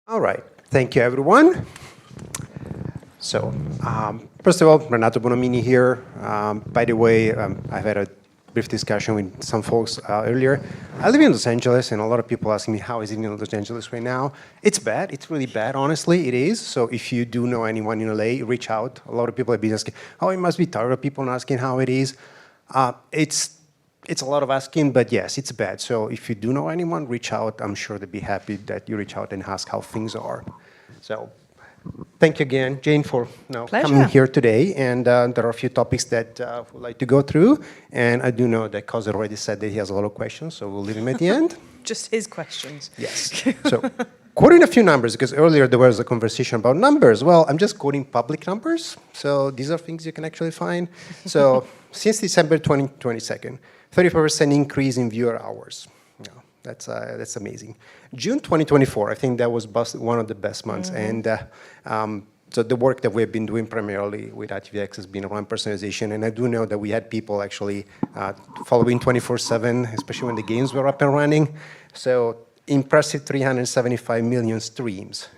All right, thank you everyone. So, first of all, Renato Bonomini here. By the way, I've had a brief discussion with some folks earlier. I live in Los Angeles, and a lot of people ask me, how is it in Los Angeles right now? It's bad, it's really bad, honestly, it is. So if you do know anyone in LA, reach out. A lot of people have been asking, oh, it must be tired of people asking how it is. It's a lot of asking, but yes, it's bad. So if you do know anyone, reach out. I'm sure they'd be happy that you reach out and ask how things are. So thank you again, Jane, for coming here today. And there are a few topics that we'd like to go through. And I do know that Cos already said that he has a lot of questions, so we'll leave him at the end. Just his questions. Yes. So quoting a few numbers, because earlier there was a conversation about numbers. Well, I'm just quoting public numbers. So these are things you can actually find. So since December 2022, 35% increase in viewer hours. That's amazing. June 2024, I think that was one of the best months. Mm-hmm. And so the work that we've been doing primarily with ITVX has been around personalization. And I do know that we had people actually following 24/7, especially when the games were up and running. So impressive 375 million streams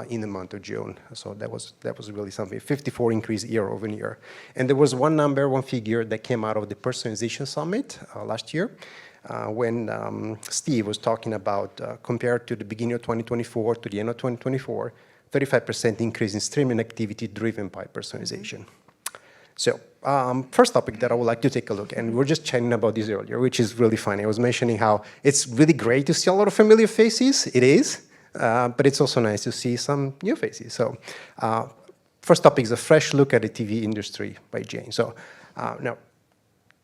in the month of June. So that was really something. 54 increase year over year. And there was one figure that came out of the Personalization Summit last year when Steve was talking about compared to the beginning of 2024 to the end of 2024, 35% increase in streaming activity driven by personalization. So first topic that I would like to take a look, and we were just chatting about this earlier, which is really funny. I was mentioning how it's really great to see a lot of familiar faces. It is. But it's also nice to see some new faces. So first topic is a fresh look at the TV industry by Jane. So now,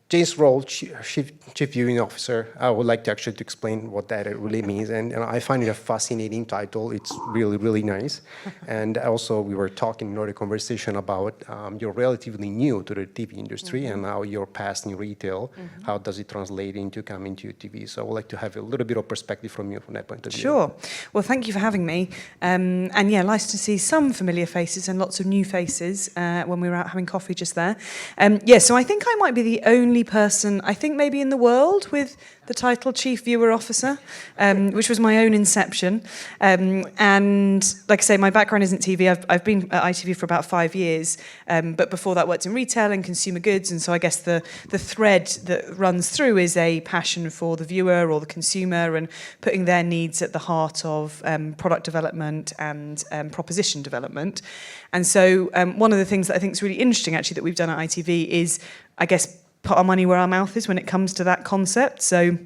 Jane's role, Chief Viewing Officer, I would like to actually explain what that really means. And I find it a fascinating title. It's really, really nice. And also, we were talking in another conversation about you're relatively new to the TV industry and now you're past in retail. How does it translate into coming to TV? So I would like to have a little bit of perspective from you from that point of view. Sure. Well, thank you for having me. And yeah, nice to see some familiar faces and lots of new faces when we were out having coffee just there. Yeah, so I think I might be the only person, I think maybe in the world, with the title Chief Viewer Officer, which was my own inception. And like I say, my background isn't TV. I've been at ITV for about 5 years, but before that worked in retail and consumer goods. And so I guess the thread that runs through is a passion for the viewer or the consumer and putting their needs at the heart of product development and proposition development. And so one of the things that I think is really interesting actually that we've done at ITV is, I guess, put our money where our mouth is when it comes to that concept. So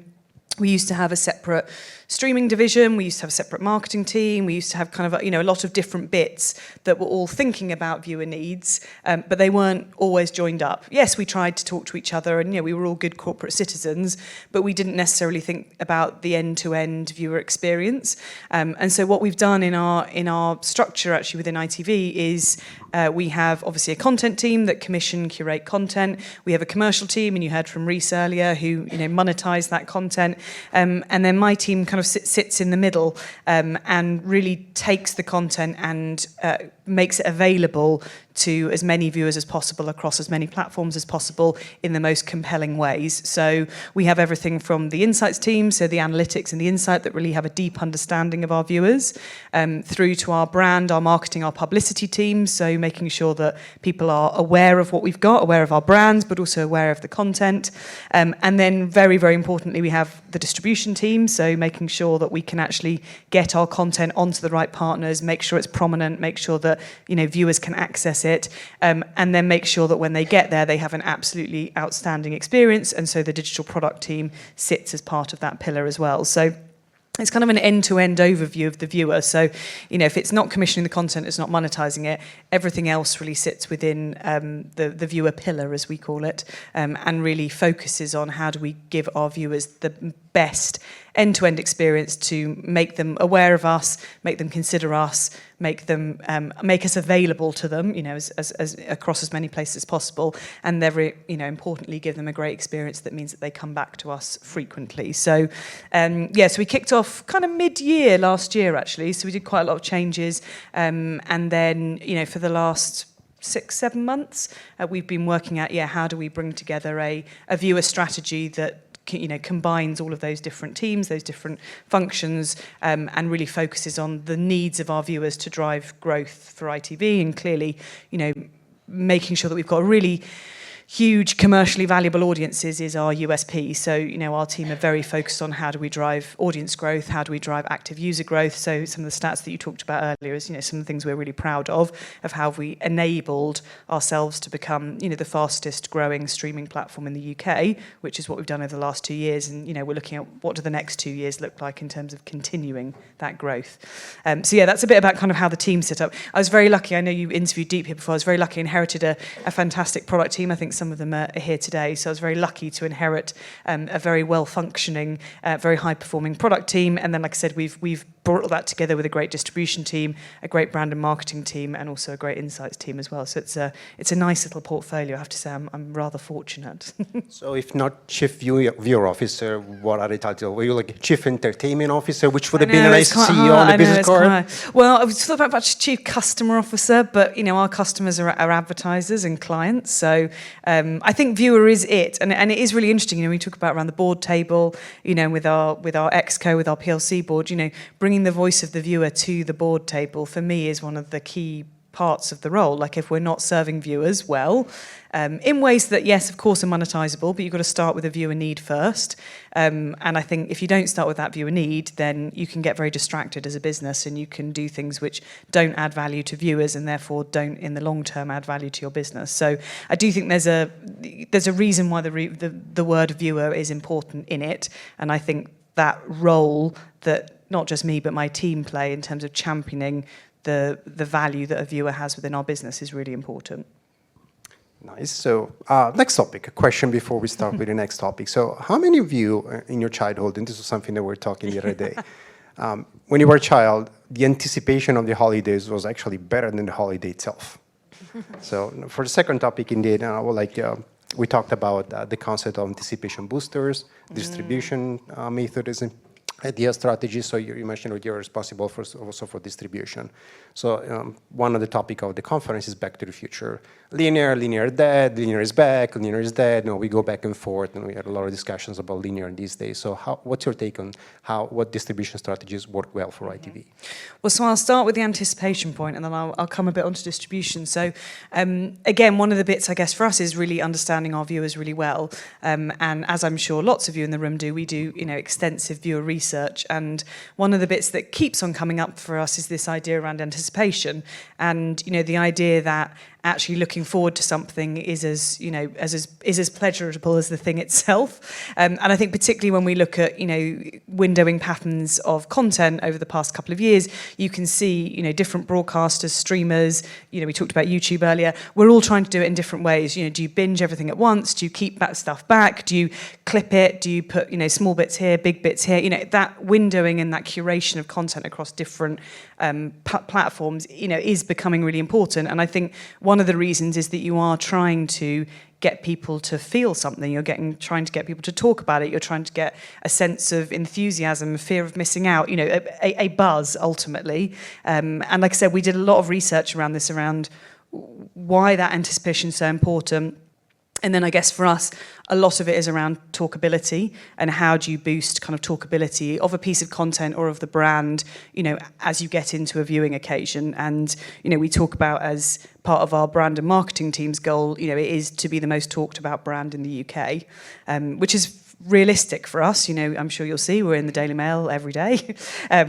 we used to have a separate streaming division, we used to have a separate marketing team, we used to have kind of a lot of different bits that were all thinking about viewer needs, but they weren't always joined up. Yes, we tried to talk to each other and we were all good corporate citizens, but we didn't necessarily think about the end-to-end viewer experience. And so what we've done in our structure actually within ITV is we have obviously a content team that curate content. We have a commercial team, and you heard from Reese earlier, who monetize that content. And then my team kind of sits in the middle and really takes the content and makes it available to as many viewers as possible across as many platforms as possible in the most compelling ways. So we have everything from the insights team, so the analytics and the insight that really have a deep understanding of our viewers, through to our brand, our marketing, our publicity teams, so making sure that people are aware of what we've got, aware of our brands, but also aware of the content. And then very, very importantly, we have the distribution team, so making sure that we can actually get our content onto the right partners, make sure it's prominent, make sure that viewers can access it, and then make sure that when they get there, they have an absolutely outstanding experience. And so the digital product team sits as part of that pillar as well. So it's kind of an end-to-end overview of the viewer. So, if it's not commissioning the content, it's not monetizing it, everything else really sits within the viewer pillar, as we call it, and really focuses on how do we give our viewers the best end-to-end experience to make them aware of us, make them consider us, make us available to them, as across as many places as possible, and very, importantly, give them a great experience that means that they come back to us frequently. So, so we kicked off kind of mid-year last year, actually. So we did quite a lot of changes, and then, for the last 6-7 months, we've been working at how do we bring together a viewer strategy that combines all of those different teams, those different functions, and really focuses on the needs of our viewers to drive growth for ITV, and clearly, making sure that we've got a really huge commercially valuable audiences is our USP. So, our team are very focused on how do we drive audience growth, how do we drive active user growth. So some of the stats that you talked about earlier is, some of the things we're really proud of how we enabled ourselves to become, the fastest growing streaming platform in the UK, which is what we've done over the last 2 years. And, we're looking at what do the next 2 years look like in terms of continuing that growth. So yeah, that's a bit about kind of how the team set up. I was very lucky. I know you interviewed Deep here before. I was very lucky, inherited a fantastic product team. I think some of them are here today. So I was very lucky to inherit a very well-functioning, very high-performing product team. And then, like I said, we've brought all that together with a great distribution team, a great brand and marketing team, and also a great insights team as well. So it's a nice little portfolio. I have to say I'm rather fortunate. So if not Chief Viewer Officer, what are the titles? Were you like Chief Entertainment Officer, which would have been a nice CEO on the business card? Well, I was thought about Chief Customer Officer, but our customers are advertisers and clients. So I think viewer is it, and it is really interesting. We talk about around the board table, with our Exco, with our PLC board. Bringing the voice of the viewer to the board table for me is one of the key parts of the role. Like if we're not serving viewers well, in ways that, yes, of course, are monetizable, but you've got to start with a viewer need first. And I think if you don't start with that viewer need, then you can get very distracted as a business, and you can do things which don't add value to viewers and therefore don't, in the long term, add value to your business. So I do think there's a reason why the word viewer is important in it, and I think that role that not just me but my team play in terms of championing the value that a viewer has within our business is really important. Nice. So next topic, a question before we start with the next topic. So how many of you in your childhood, and this is something that we were talking the other day, when you were a child, the anticipation of the holidays was actually better than the holiday itself? So for the second topic, indeed, we talked about the concept of anticipation boosters, distribution methodism, idea strategy. So you mentioned that you're responsible also for distribution. So one of the topic of the conference is Back to the Future. Linear dead, linear is back, linear is dead. We go back and forth, and we had a lot of discussions about linear these days. So what's your take on what distribution strategies work well for ITV? Well, so I'll start with the anticipation point, and then I'll come a bit onto distribution. So again, one of the bits, I guess, for us is really understanding our viewers really well. And as I'm sure lots of you in the room do, we do extensive viewer research. And one of the bits that keeps on coming up for us is this idea around anticipation, and the idea that actually looking forward to something is as pleasurable as the thing itself. And I think particularly when we look at windowing patterns of content over the past couple of years, you can see different broadcasters, streamers. We talked about YouTube earlier. We're all trying to do it in different ways. Do you binge everything at once? Do you keep that stuff back? Do you clip it? Do you put small bits here, big bits here? That windowing and that curation of content across different platforms is becoming really important. And I think one of the reasons is that you are trying to get people to feel something. You're trying to get people to talk about it. You're trying to get a sense of enthusiasm, fear of missing out, a buzz ultimately. And like I said, we did a lot of research around this, around why that anticipation is so important. And then I guess for us, a lot of it is around talkability, and how do you boost kind of talkability of a piece of content or of the brand, as you get into a viewing occasion. And, we talk about, as part of our brand and marketing team's goal, it is to be the most talked about brand in the UK, which is realistic for us. I'm sure you'll see we're in the Daily Mail every day.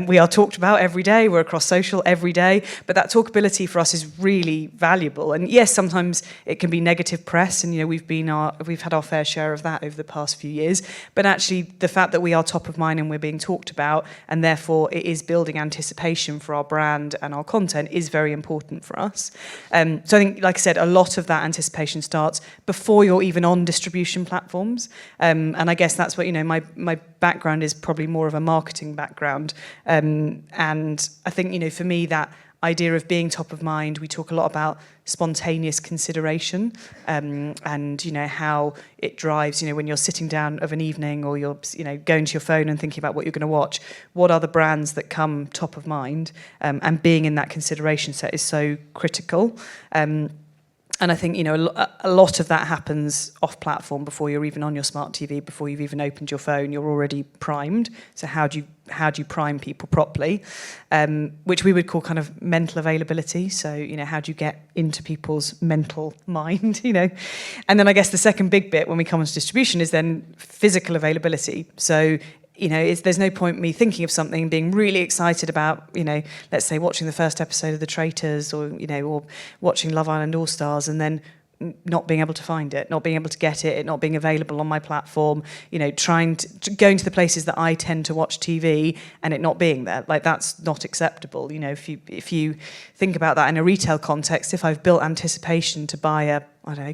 We are talked about every day. We're across social every day. But that talkability for us is really valuable. And yes, sometimes it can be negative press, and we've had our fair share of that over the past few years. But actually, the fact that we are top of mind and we're being talked about, and therefore it is building anticipation for our brand and our content, is very important for us. So I think, like I said, a lot of that anticipation starts before you're even on distribution platforms. And I guess that's what, my background is probably more of a marketing background. And I think, for me, that idea of being top of mind, we talk a lot about spontaneous consideration, and, how it drives, when you're sitting down of an evening, or you're, going to your phone and thinking about what you're going to watch, what are the brands that come top of mind, and being in that consideration set is so critical. And I think, a lot of that happens off-platform before you're even on your smart TV, before you've even opened your phone. You're already primed. So how do you prime people properly? Which we would call kind of mental availability. So, how do you get into people's mental mind, And then I guess the second big bit when we come to distribution is then physical availability. So, there's no point me thinking of something, being really excited about, let's say watching the first episode of The Traitors or watching Love Island All Stars and then not being able to find it, not being able to get it not being available on my platform, going to the places that I tend to watch TV and it not being there. Like, that's not acceptable. If you think about that in a retail context, if I've built anticipation to buy a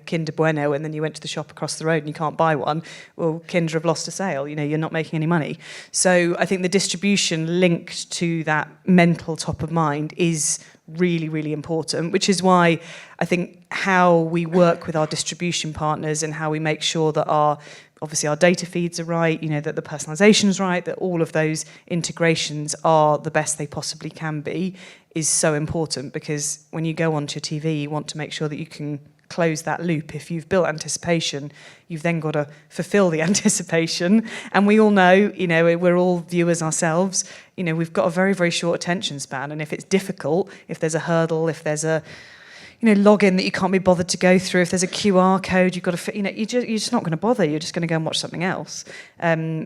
Kinder Bueno, and then you went to the shop across the road and you can't buy one, well, Kinder have lost a sale, you're not making any money. So I think the distribution linked to that mental top of mind is really, really important, which is why I think how we work with our distribution partners and how we make sure that obviously our data feeds are right, that the personalization is right, that all of those integrations are the best they possibly can be, is so important, because when you go onto your TV, you want to make sure that you can close that loop. If you've built anticipation, you've then got to fulfill the anticipation. And we all know, we're all viewers ourselves, we've got a very, very short attention span. And if it's difficult, if there's a hurdle, if there's a login that you can't be bothered to go through, if there's a QR code, you've got to fit, you're just not going to bother. You're just going to go and watch something else.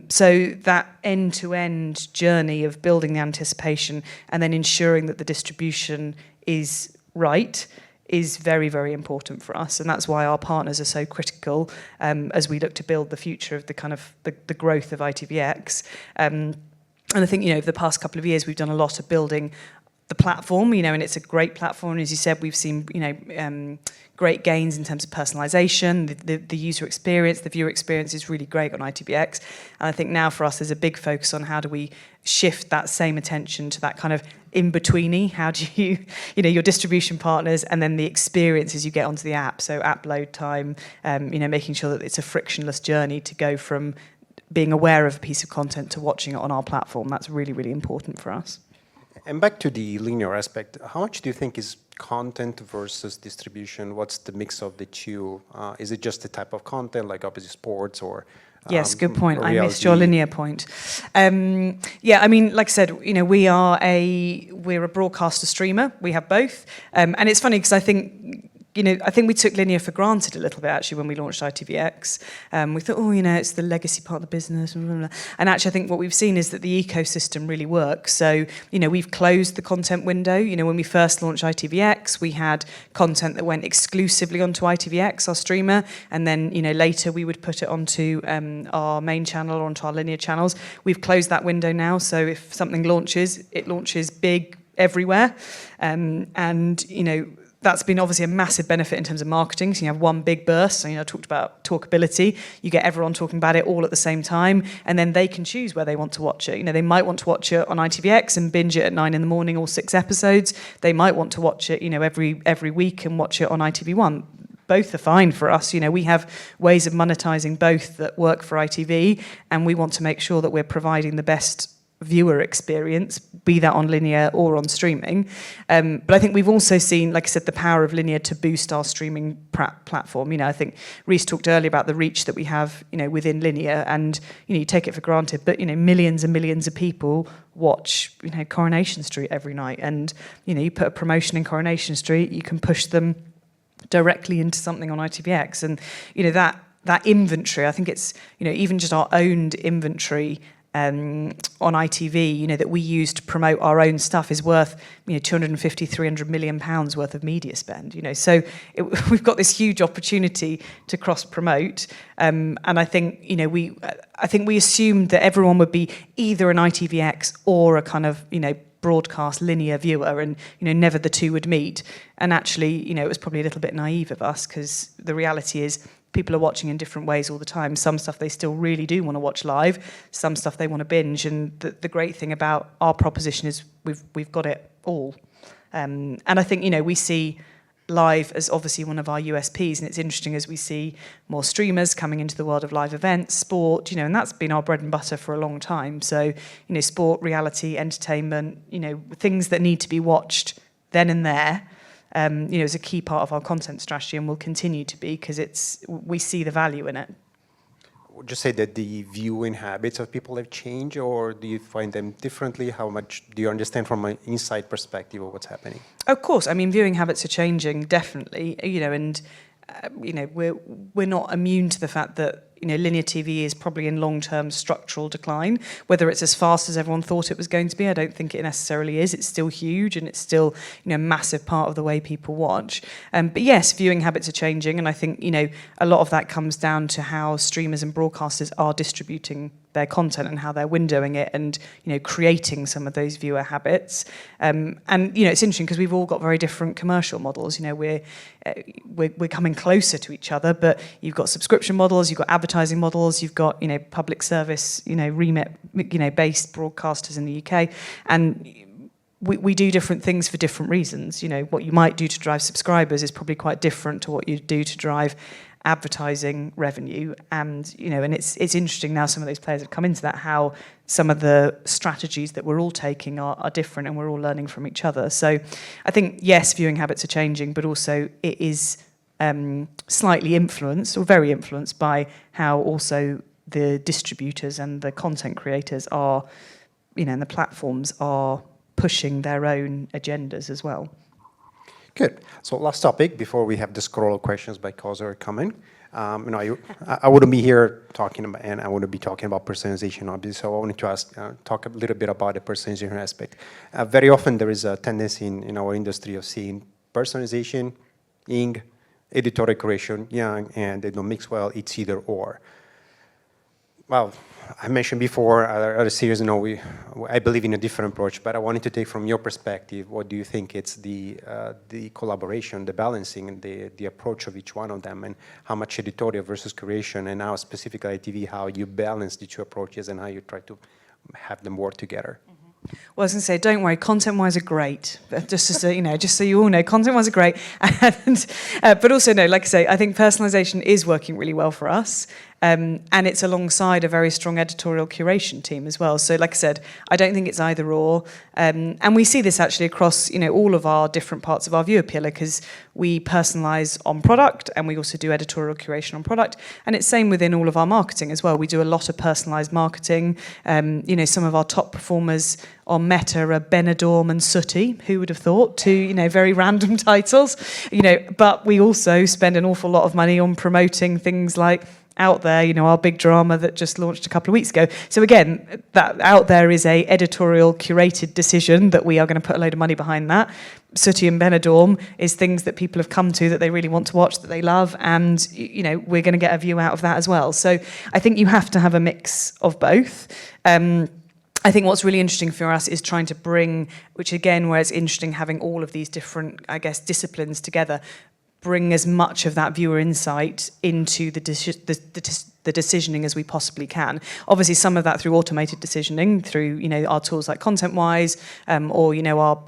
So that end-to-end journey of building the anticipation and then ensuring that the distribution is right is very, very important for us, and that's why our partners are so critical as we look to build the future of the kind of the growth of ITVX. And I think over the past couple of years we've done a lot of building the platform, and it's a great platform. And as you said, we've seen great gains in terms of personalization, the user experience, the viewer experience is really great on ITVX. And I think now for us there's a big focus on how do we shift that same attention to that kind of in-betweeny. How do you, your distribution partners and then the experiences you get onto the app. So app load time, making sure that it's a frictionless journey to go from being aware of a piece of content to watching it on our platform. That's really, really important for us. And back to the linear aspect, how much do you think is content versus distribution? What's the mix of the two? Is it just the type of content, like obviously sports or yes, good point. I missed your linear point. Like I said, we're a broadcaster streamer. We have both, and it's funny because I think we took linear for granted a little bit, actually, when we launched ITVX. We thought, it's the legacy part of the business. Blah, blah, blah. And actually, I think what we've seen is that the ecosystem really works. So, we've closed the content window. When we first launched ITVX, we had content that went exclusively onto ITVX, our streamer. And then, later we would put it onto our main channel or onto our linear channels. We've closed that window now. So if something launches, it launches big everywhere. That's been obviously a massive benefit in terms of marketing. So you have one big burst. So, I talked about talkability. You get everyone talking about it all at the same time, and then they can choose where they want to watch it. They might want to watch it on ITVX and binge it at 9 a.m, all 6 episodes. They might want to watch it, every week and watch it on ITV1. Both are fine for us. We have ways of monetizing both that work for ITV, and we want to make sure that we're providing the best viewer experience, be that on linear or on streaming. But I think we've also seen, like I said, the power of linear to boost our streaming platform. I think Reece talked earlier about the reach that we have, within linear, and you take it for granted, but millions and millions of people watch, Coronation Street every night, and you put a promotion in Coronation Street, you can push them directly into something on ITVX, and that inventory. I think it's even just our owned inventory on ITV, that we use to promote our own stuff is worth, 250, 300 million pounds worth of media spend, So we've got this huge opportunity to cross-promote. And I think, we assumed that everyone would be either an ITVX or a kind of, broadcast linear viewer, and, never the two would meet. And actually, it was probably a little bit naive of us, because the reality is people are watching in different ways all the time. Some stuff they still really do want to watch live, some stuff they want to binge, and the great thing about our proposition is we've got it all. And I think, we see live as obviously one of our USPs, and it's interesting as we see more streamers coming into the world of live events, sport, and that's been our bread and butter for a long time. So, sport, reality, entertainment, things that need to be watched then and there. is a key part of our content strategy and will continue to be because we see the value in it. Would you say that the viewing habits of people have changed, or do you find them differently? How much do you understand from an inside perspective of what's happening? Of course, I mean, viewing habits are changing, definitely, and we're not immune to the fact that linear TV is probably in long-term structural decline. Whether it's as fast as everyone thought it was going to be, I don't think it necessarily is. It's still huge, and it's still a massive part of the way people watch. But yes, viewing habits are changing, and I think a lot of that comes down to how streamers and broadcasters are distributing their content and how they're windowing it, and creating some of those viewer habits. And it's interesting because we've all got very different commercial models. We're coming closer to each other, but you've got subscription models, you've got advertising models, you've got public service remit based broadcasters in the UK, and we do different things for different reasons. What you might do to drive subscribers is probably quite different to what you do to drive advertising revenue, and and it's interesting now, some of those players have come into that, how some of the strategies that we're all taking are different, and we're all learning from each other. So I think yes, viewing habits are changing, but also it is slightly influenced, or very influenced, by how also the distributors and the content creators are, and the platforms are pushing their own agendas as well. Good. So last topic before we have the scroll of questions by Causer coming. I wouldn't be here talking about, and I wouldn't be talking about personalization, obviously. So I wanted to talk a little bit about the personalization aspect. Very often there is a tendency in our industry of seeing personalization, editorial curation, and they don't mix well. It's either or. Well, I mentioned before, other series, I believe in a different approach, but I wanted to take from your perspective, what do you think it's the collaboration, the balancing, and the approach of each one of them, and how much editorial versus curation, and now specifically ITV, how you balance the two approaches and how you try to have them work together? Well, I was going to say, don't worry, ContentWise are great. Just so you all know, ContentWise are great. And, but also, like I say, I think personalization is working really well for us. And it's alongside a very strong editorial curation team as well. So like I said, I don't think it's either or. And we see this actually across, all of our different parts of our viewer pillar, because we personalize on product and we also do editorial curation on product. And it's same within all of our marketing as well. We do a lot of personalized marketing. Some of our top performers on Meta are Benidorm and Sooty. Who would have thought? Two, very random titles. But we also spend an awful lot of money on promoting things like Out There, our big drama that just launched a couple of weeks ago. So again, that Out There is a editorial curated decision that we are going to put a load of money behind that. Sooty and Benidorm is things that people have come to that they really want to watch, that they love, and we're going to get a view out of that as well. So I think you have to have a mix of both. I think what's really interesting for us is trying to bring, which again, where it's interesting having all of these different, disciplines together, bring as much of that viewer insight into the decisioning as we possibly can. Obviously, some of that through automated decisioning, through our tools like ContentWise, or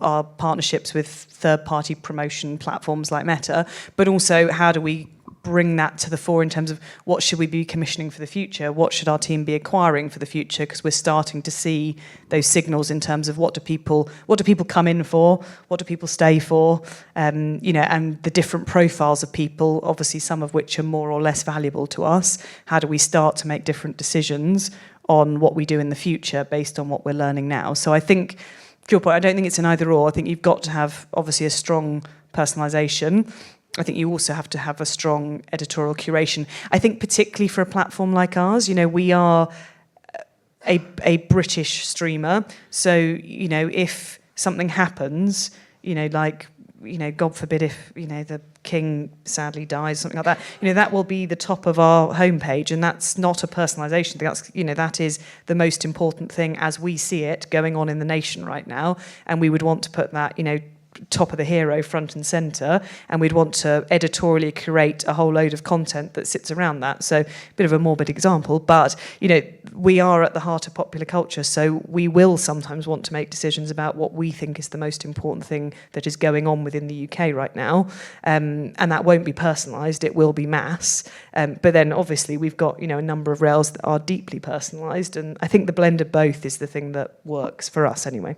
our partnerships with third-party promotion platforms like Meta. But also, how do we bring that to the fore in terms of what should we be commissioning for the future? What should our team be acquiring for the future? Because we're starting to see those signals in terms of what do people come in for? What do people stay for? And the different profiles of people, obviously some of which are more or less valuable to us. How do we start to make different decisions on what we do in the future based on what we're learning now? So I think, to your point, I don't think it's an either or. I think you've got to have obviously a strong personalization. I think you also have to have a strong editorial curation. I think particularly for a platform like ours, we are a British streamer. So, if something happens, God forbid if, the king sadly dies, something like that, that will be the top of our homepage, and that's not a personalisation thing. That's, that is the most important thing as we see it going on in the nation right now, and we would want to put that, top of the hero front and centre, and we'd want to editorially curate a whole load of content that sits around that. So a bit of a morbid example, but we are at the heart of popular culture, so we will sometimes want to make decisions about what we think is the most important thing that is going on within the UK right now, and that won't be personalised, it will be mass, but then obviously we've got a number of rails that are deeply personalised, and I think the blend of both is the thing that works for us anyway.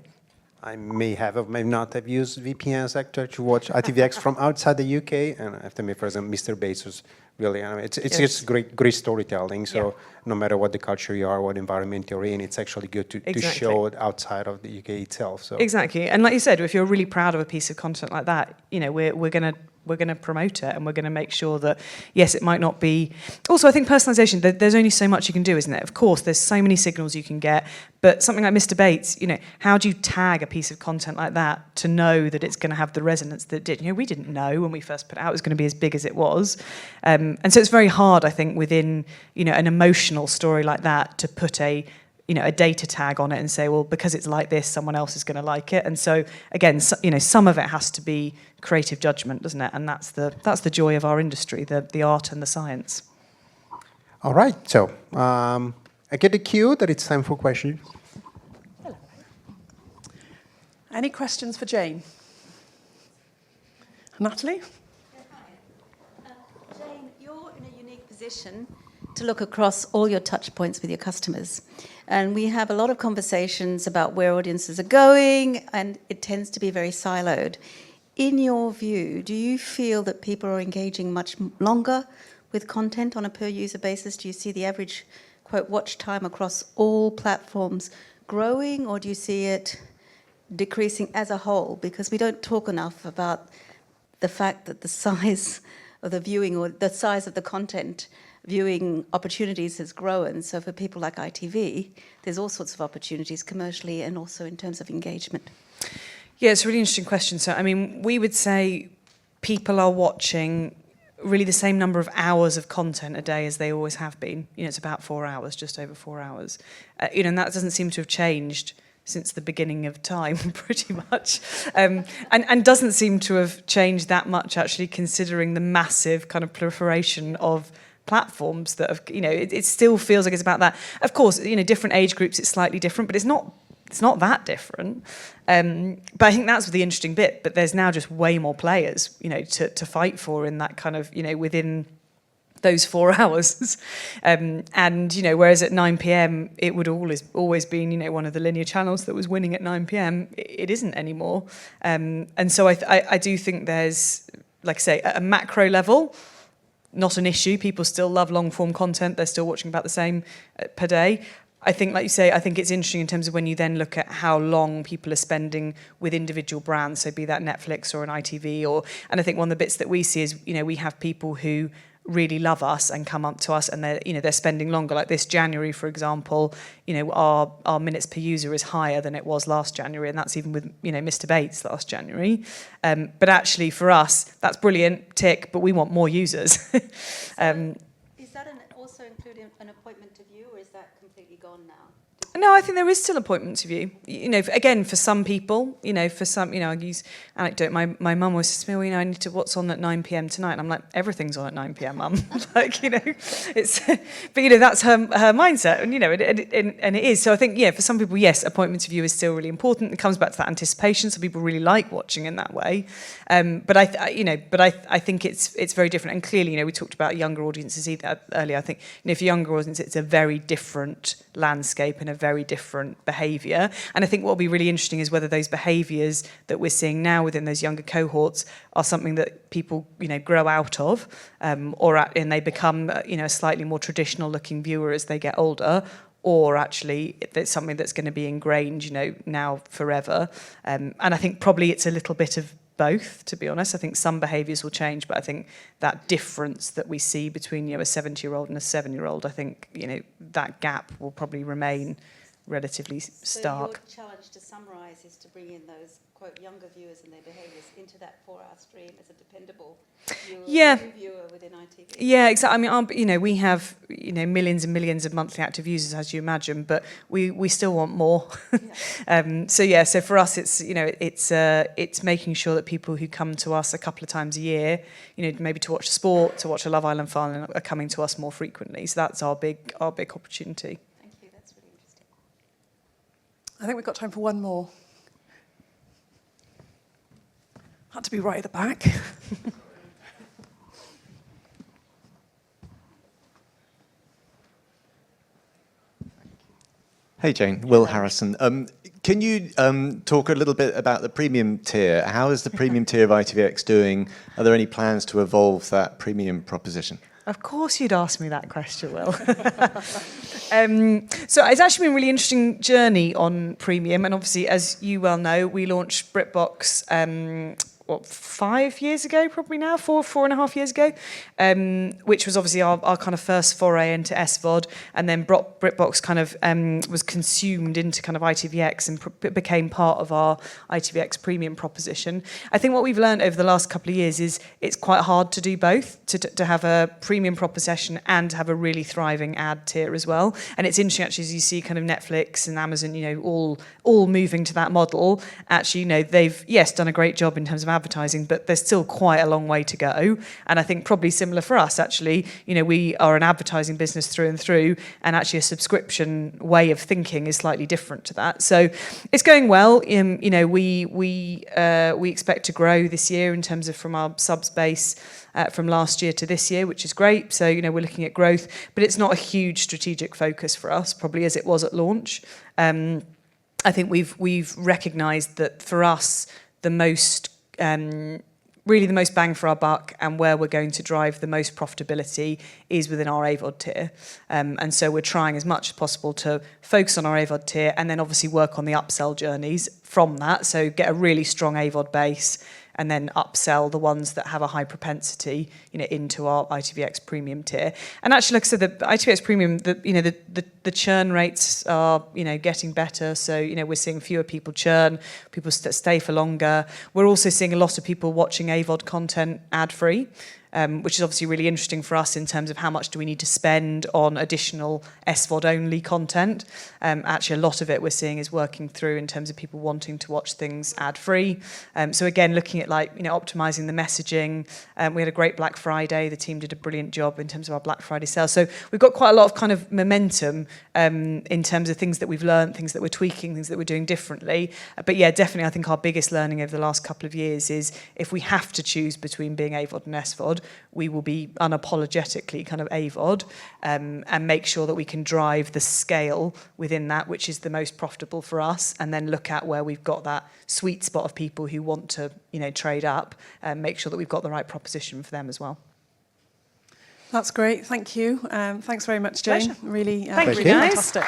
I may have or may not have used VPNs actually to watch ITVX from outside the UK, and I have to admit, for example, Mr. Bates was really, it's just great storytelling. So no matter what the culture you are, what environment you're in, it's actually good to show it outside of the UK itself. So exactly, and like you said, if you're really proud of a piece of content like that, you know, we're gonna promote it, and we're gonna make sure that, yes, it might not be. Also, I think personalization, there's only so much you can do, isn't it? Of course, there's so many signals you can get, but something like Mr. Bates, you know, how do you tag a piece of content like that to know that it's going to have the resonance that it did? You know, we didn't know when we first put it out it was going to be as big as it was, and so it's very hard, I think, within, you know, an emotional story like that to put a data tag on it and say, well, because it's like this, someone else is going to like it. And so, again, you know, some of it has to be creative judgment, doesn't it? And that's the joy of our industry, the art and the science. All right, so I get the cue that it's time for questions. Hello. Any questions for Jane? Natalie? Jane, you're in a unique position to look across all your touch points with your customers. And we have a lot of conversations about where audiences are going, and it tends to be very siloed. In your view, do you feel that people are engaging much longer with content on a per-user basis? Do you see the average, quote, watch time across all platforms growing, or do you see it decreasing as a whole? Because we don't talk enough about the fact that the size of the viewing or the size of the content viewing opportunities has grown. So for people like ITV, there's all sorts of opportunities commercially and also in terms of engagement. Yeah, it's a really interesting question. So, I mean, we would say people are watching really the same number of hours of content a day as they always have been. You know, it's about 4 hours, just over 4 hours. You know, and that doesn't seem to have changed since the beginning of time, pretty much. And doesn't seem to have changed that much, actually, considering the massive kind of proliferation of platforms that have, you know, it still feels like it's about that. Of course, you know, different age groups, it's slightly different, but it's not that different. But I think that's the interesting bit. But there's now just way more players, you know, to fight for in that kind of, you know, within those 4 hours. And, you know, whereas at 9 p.m. it would always been, you know, one of the linear channels that was winning at 9 p.m. It isn't anymore. And so I do think there's, like I say, at a macro level, not an issue. People still love long-form content. They're still watching about the same per day. I think, like you say, I think it's interesting in terms of when you then look at how long people are spending with individual brands, so be that Netflix or an ITV, and I think one of the bits that we see is, you know, we have people who really love us and come up to us, and they're spending longer. Like this January, for example, you know, our minutes per user is higher than it was last January, and that's even with, you know, Mr. Bates last January. But actually, for us, that's brilliant, tick. But we want more users. Is that also including an appointment to view, or is that completely gone now? No, I think there is still appointment to view. You know, again, for some people, you know, for some, you know, I use anecdote. My mum always says to me, well, you know, I need to, what's on at 9 p.m. tonight? And I'm like, everything's on at 9 p.m, mum. Like, you know, it's, but, you know, that's her mindset. And, you know, and it is. So I think, yeah, for some people, yes, appointment to view is still really important. It comes back to that anticipation. So people really like watching in that way. But I think it's very different. And clearly, you know, we talked about younger audiences earlier. I think, you know, for younger audiences, it's a very different landscape and a very different behaviour. And I think what will be really interesting is whether those behaviours that we're seeing now within those younger cohorts are something that people, you know, grow out of, and they become, you know, a slightly more traditional looking viewer as they get older, or actually it's something that's going to be ingrained, you know, now forever. And I think probably it's a little bit of both, to be honest. I think some behaviours will change, but I think that difference that we see between, you know, a 70-year-old and a 7-year-old, I think, you know, that gap will probably remain relatively stark. So your challenge, to summarise, is to bring in those, quote, younger viewers and their behaviours into that 4-hour stream as a dependable viewer within ITV. Yeah, exactly. I mean, you know, we have, you know, millions and millions of monthly active users, as you imagine, but we still want more. Yeah. So for us, it's, you know, it's making sure that people who come to us a couple of times a year, you know, maybe to watch sport, to watch a Love Island final, are coming to us more frequently. So that's our big opportunity. Thank you. That's really interesting. I think we've got time for one more. Had to be right at the back. Hey Jane, Will Harrison. Can you talk a little bit about the premium tier? How is the premium tier of ITVX doing? Are there any plans to evolve that premium proposition? Of course you'd ask me that question, Will. So it's actually been a really interesting journey on premium, and obviously, as you well know, we launched BritBox 5 years ago, probably now, 4.5 years ago, which was obviously our kind of first foray into SVOD, and then BritBox kind of was consumed into kind of ITVX and became part of our ITVX premium proposition. I think what we've learned over the last couple of years is it's quite hard to do both, to have a premium proposition and have a really thriving ad tier as well. And it's interesting actually, as you see kind of Netflix and Amazon, all moving to that model. Actually, they've, yes, done a great job in terms of advertising, but there's still quite a long way to go. And I think probably similar for us, actually, we are an advertising business through and through, and actually a subscription way of thinking is slightly different to that. So it's going well. We expect to grow this year in terms of from our subs base from last year to this year, which is great. So, we're looking at growth, but it's not a huge strategic focus for us, probably as it was at launch. I think we've recognised that for us, really the most bang for our buck and where we're going to drive the most profitability is within our AVOD tier. And so we're trying as much as possible to focus on our AVOD tier and then obviously work on the upsell journeys from that. So get a really strong AVOD base and then upsell the ones that have a high propensity, into our ITVX premium tier. And actually, like I said, the ITVX premium, the churn rates are, getting better. So, we're seeing fewer people churn, people stay for longer. We're also seeing a lot of people watching AVOD content ad-free. Which is obviously really interesting for us in terms of how much do we need to spend on additional SVOD-only content. Actually, a lot of it we're seeing is working through in terms of people wanting to watch things ad-free. So again, looking at optimizing the messaging. We had a great Black Friday. The team did a brilliant job in terms of our Black Friday sales. So we've got quite a lot of kind of momentum in terms of things that we've learned, things that we're tweaking, things that we're doing differently. But yeah, definitely I think our biggest learning over the last couple of years is if we have to choose between being AVOD and SVOD, we will be unapologetically kind of AVOD and make sure that we can drive the scale within that, which is the most profitable for us, and then look at where we've got that sweet spot of people who want to, trade up and make sure that we've got the right proposition for them as well. That's great. Thank you. Thanks very much, Jane. Pleasure. Really, Thank really you, guys. fantastic.